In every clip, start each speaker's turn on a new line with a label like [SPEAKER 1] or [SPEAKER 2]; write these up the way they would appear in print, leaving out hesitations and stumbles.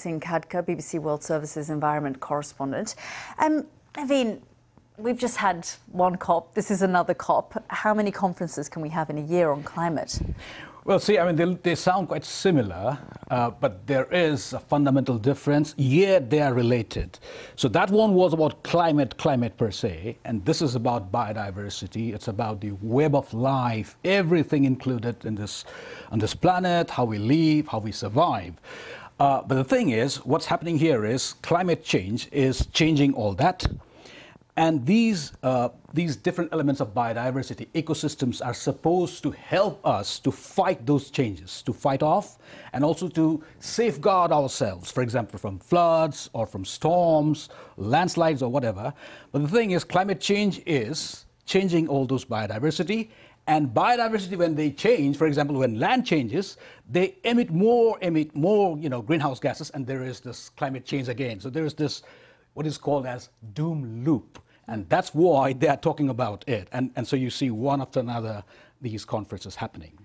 [SPEAKER 1] Singh Khadka, BBC World Service's environment correspondent. Navin, we've just had one COP. This is another COP. How many conferences can we have in a year on climate?
[SPEAKER 2] Well, see, I mean, they sound quite similar, but there is a fundamental difference, yet they are related. So that one was about climate per se, and this is about biodiversity. It's about the web of life, everything included in this, on this planet, how we live, how we survive. But the thing is, what's happening here is climate change is changing all that. And these different elements of biodiversity, ecosystems, are supposed to help us to fight those changes, to fight off, and also to safeguard ourselves, for example, from floods or from storms, landslides or whatever. But the thing is, climate change is changing all those biodiversity. And biodiversity, when they change, for example, when land changes, they emit more, greenhouse gases, and there is this climate change again. So there is this, what is called as doom loop. And that's why they are talking about it. And so you see one after another, these conferences happening.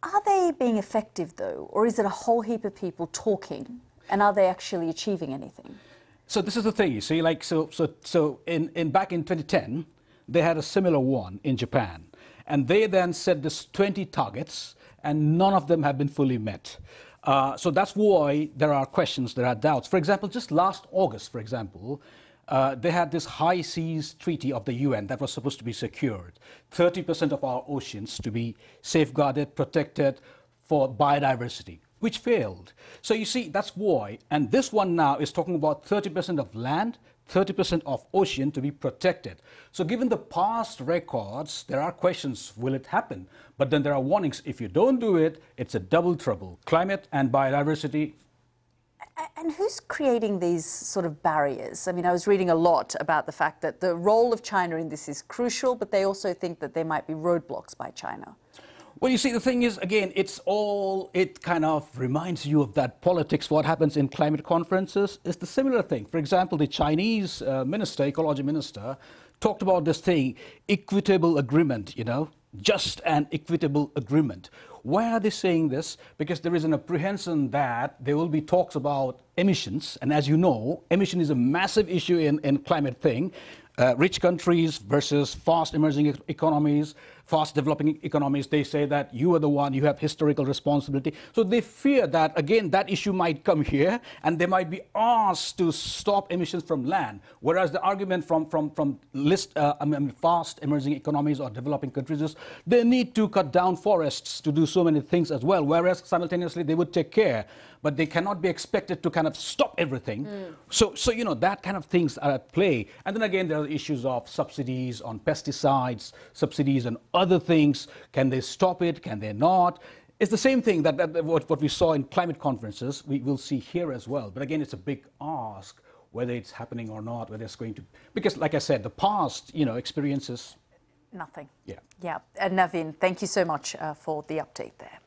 [SPEAKER 1] Are they being effective, though? Or is it a whole heap of people talking? And are they actually achieving anything?
[SPEAKER 2] So this is the thing, you see, like, so back in 2010, they had a similar one in Japan. And they then set this 20 targets, and none of them have been fully met. So that's why there are questions, there are doubts. For example, just last August, for example, they had this high seas treaty of the UN that was supposed to be secured. 30% of our oceans to be safeguarded, protected for biodiversity, which failed. So you see, that's why. And this one now is talking about 30% of land, 30% of ocean to be protected. So given the past records, there are questions, will it happen? But then there are warnings, if you don't do it, it's a double trouble. Climate and biodiversity.
[SPEAKER 1] And who's creating these sort of barriers? I mean, I was reading a lot about the fact that the role of China in this is crucial, but they also think that there might be roadblocks by China.
[SPEAKER 2] Well, you see, the thing is, again, it kind of reminds you of that politics. What happens in climate conferences is the similar thing. For example, the Chinese ecology minister, talked about this thing, equitable agreement, just an equitable agreement. Why are they saying this? Because there is an apprehension that there will be talks about emissions. And as you know, emission is a massive issue in climate thing. Rich countries versus fast emerging economies, fast developing economies, they say that you are the one, you have historical responsibility. So they fear that, again, that issue might come here and they might be asked to stop emissions from land. Whereas the argument from fast emerging economies or developing countries is they need to cut down forests to do so many things as well. Whereas simultaneously they would take care, but they cannot be expected to kind of stop everything. So that kind of things are at play. And then again, there are issues of subsidies on pesticides, subsidies on other things. Can they stop it? Can they not? It's the same thing that what we saw in climate conferences, we will see here as well. But again, it's a big ask whether it's happening or not, whether it's going to, because like I said, the past, experiences.
[SPEAKER 1] Nothing.
[SPEAKER 2] Yeah.
[SPEAKER 1] Yeah. And Navin, thank you so much for the update there.